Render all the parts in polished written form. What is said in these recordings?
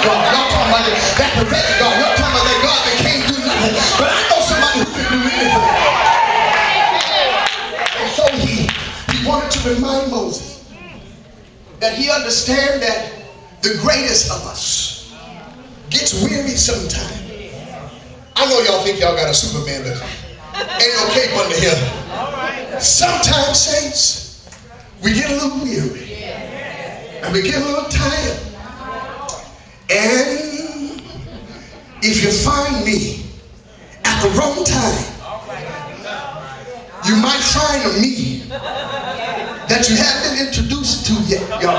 God. Y'all talking about that prophetic God. Y'all talking about that God that can't do nothing. But I know somebody who can do anything. And so he wanted to remind Moses that he understand that the greatest of us gets weary sometimes. I know y'all think y'all got a Superman, but ain't no cape under here. Sometimes, saints, we get a little weary and we get a little tired. And if you find me at the wrong time, you might find a me that you haven't been introduced to yet, y'all.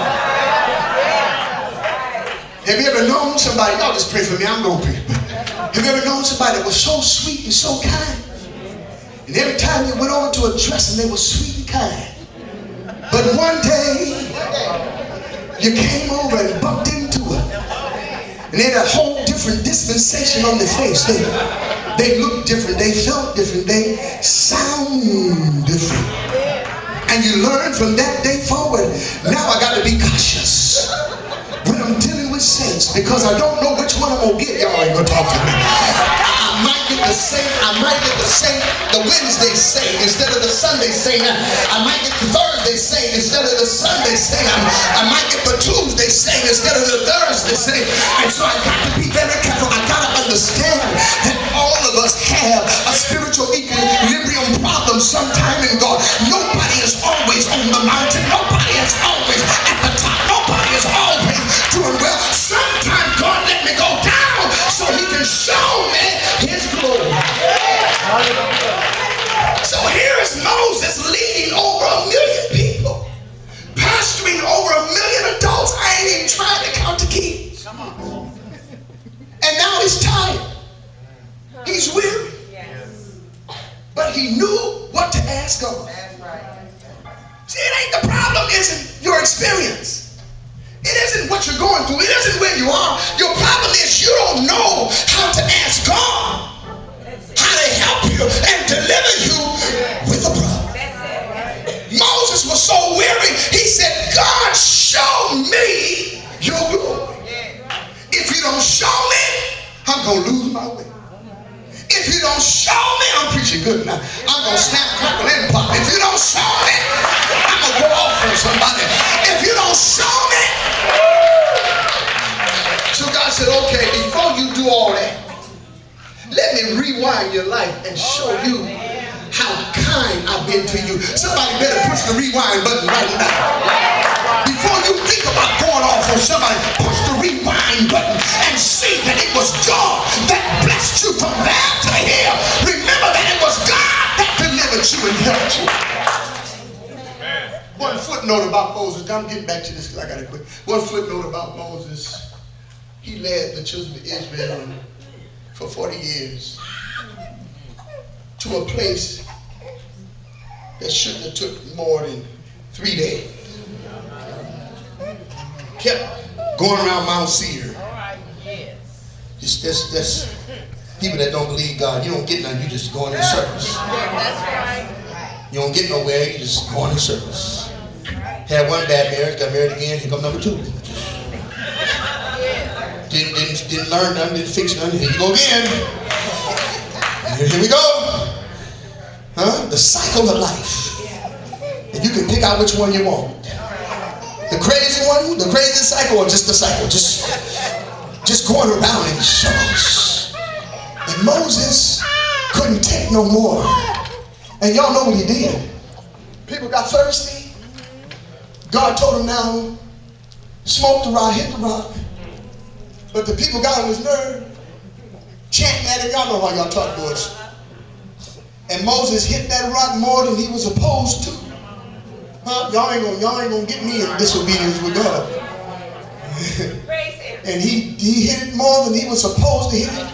Have you ever known somebody? Y'all just pray for me. I'm gonna pray. Have you ever known somebody that was so sweet and so kind? And every time you went over to a dressing, they were sweet and kind. But one day, you came over and bumped into her. And they had a whole different dispensation on their face. They looked different. They felt different. They sound different. And you learn from that day forward, now I got to be cautious when I'm dealing with saints, because I don't know which one I'm going to get. Y'all ain't going to talk to me. I might get the same, the Wednesday saint instead of the Sunday saint. I might get the Thursday saint instead of the Sunday saint. I might get the Tuesday saint instead of the Thursday saint. And so I got to be very careful. I got to understand that all of us have a spiritual equilibrium problem sometime in God. Nobody is always on the mountain. Nobody is always at the top. Nobody is always doing well. Sometimes God let me go down so he can show me his glory. So here is Moses leading over 1 million people, pastoring over 1 million adults. I ain't even trying to count the kids. And now he's tired. He's weary. But he knew what to ask God. See, it ain't the problem isn't your experience. It isn't what you're going through. It isn't where you are. Your problem is you don't know how to ask God how to help you and deliver you with a problem. Moses was so weary, he said, God, show me your glory. If you don't show me, I'm going to lose my way. If you don't show me, I'm preaching good now. I'm going to snap, crackle, and pop. If you don't show me, I'm going to go off on somebody. If you don't show me. So God said, okay, before you do all that, let me rewind your life and show you how kind I've been to you. Somebody better push the rewind button right now. Before you think about going off on somebody, push the rewind button and see that it was God that blessed you from there to here. Remember that it was God that delivered you and helped you. One footnote about Moses. I'm getting back to this because I got to quit. One footnote about Moses. He led the children of Israel for 40 years to a place that shouldn't have took more than 3 days. Kept going around Mount Seir. That's people that don't believe God. You don't get nothing. You just go in circles. You don't get nowhere. You just go in circles. Had one bad marriage, got married again. Here comes number 2. Didn't learn nothing. Didn't fix nothing. Here you go again. Here we go. The cycle of life. And you can pick out which one you want. The crazy one, the crazy cycle, or just the cycle. Just going around in circles. And Moses couldn't take no more. And y'all know what he did. People got thirsty. God told him now, smoke the rock, hit the rock. But the people got on his nerve, chanting at it. Y'all know how y'all talk, boys. And Moses hit that rock more than he was supposed to. Y'all ain't gonna get me in disobedience with God. And he hit it more than he was supposed to hit it.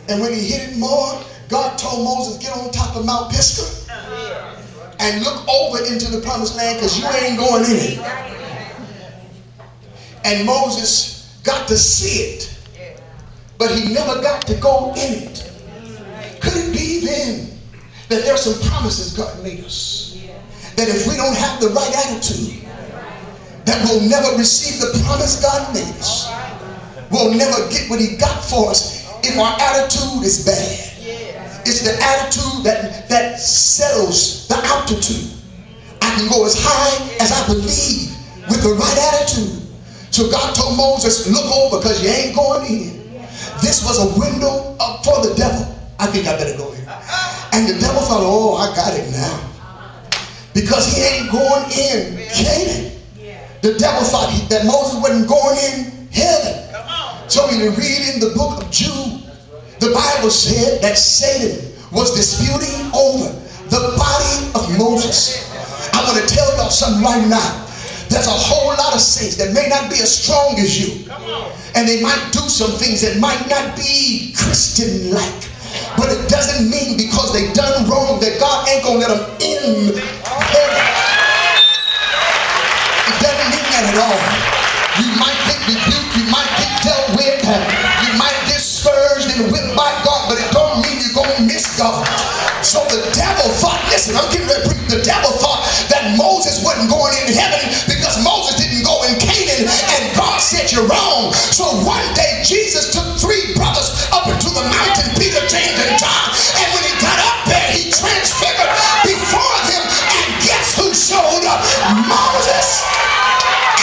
And when he hit it more, God told Moses, get on top of Mount Pisgah and look over into the promised land, because you ain't going in it. And Moses got to see it, but he never got to go in it. Could it be then that there are some promises God made us, that if we don't have the right attitude, that we'll never receive the promise God made us? will never get what he got for us if our attitude is bad. It's the attitude that settles the altitude. I can go as high as I believe with the right attitude. So God told Moses, look over because you ain't going in. This was a window up for the devil. I think I better go in. And the devil thought, oh, I got it now. Because he ain't going in Canaan. The devil thought that Moses wasn't going in heaven. So when you read in the book of Jude, the Bible said that Satan was disputing over the body of Moses. I want to tell y'all something right now. There's a whole lot of saints that may not be as strong as you. And they might do some things that might not be Christian-like. But it doesn't mean because they done wrong that God ain't going to let them in heaven. It doesn't mean that at all. You might get rebuked. You might get dealt with. You might get scourged and whipped by God. But it don't mean you're going to miss God. So the devil thought, listen, I'm getting ready to preach. The devil thought that Moses wasn't going in heaven because Moses didn't go in Canaan, and God said you're wrong. So one day Jesus took 3 brothers up into the mountain, Peter, James, and John, and when he got up there, he transfigured before them, and guess who showed up? Moses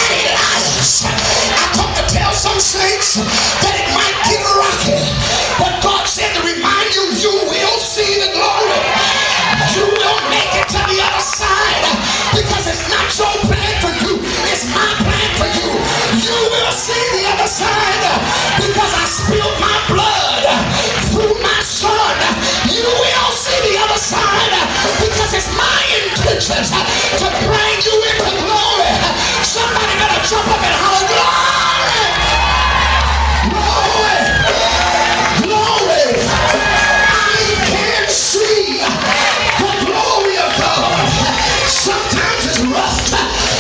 and Elias. I come to tell some saints that it might get rocky, but God said to remind you, you will see the glory. You will make it to the other side because it's not your plan for you, it's my plan for you. You will see the other side because I spilled my blood through my son. You will see the other side because it's my intentions to bring you into glory. Somebody better jump up and holler, glory! Glory! Glory! I can see the glory of God. Sometimes it's rough,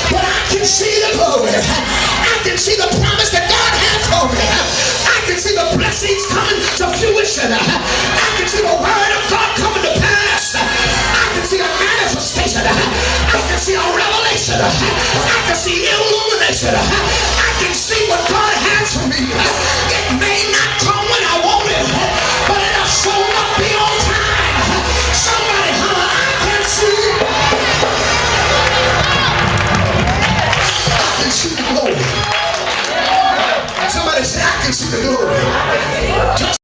but I can see the glory. I can see the promise that God has for me. I can see the blessings coming to fruition. I can see the word of God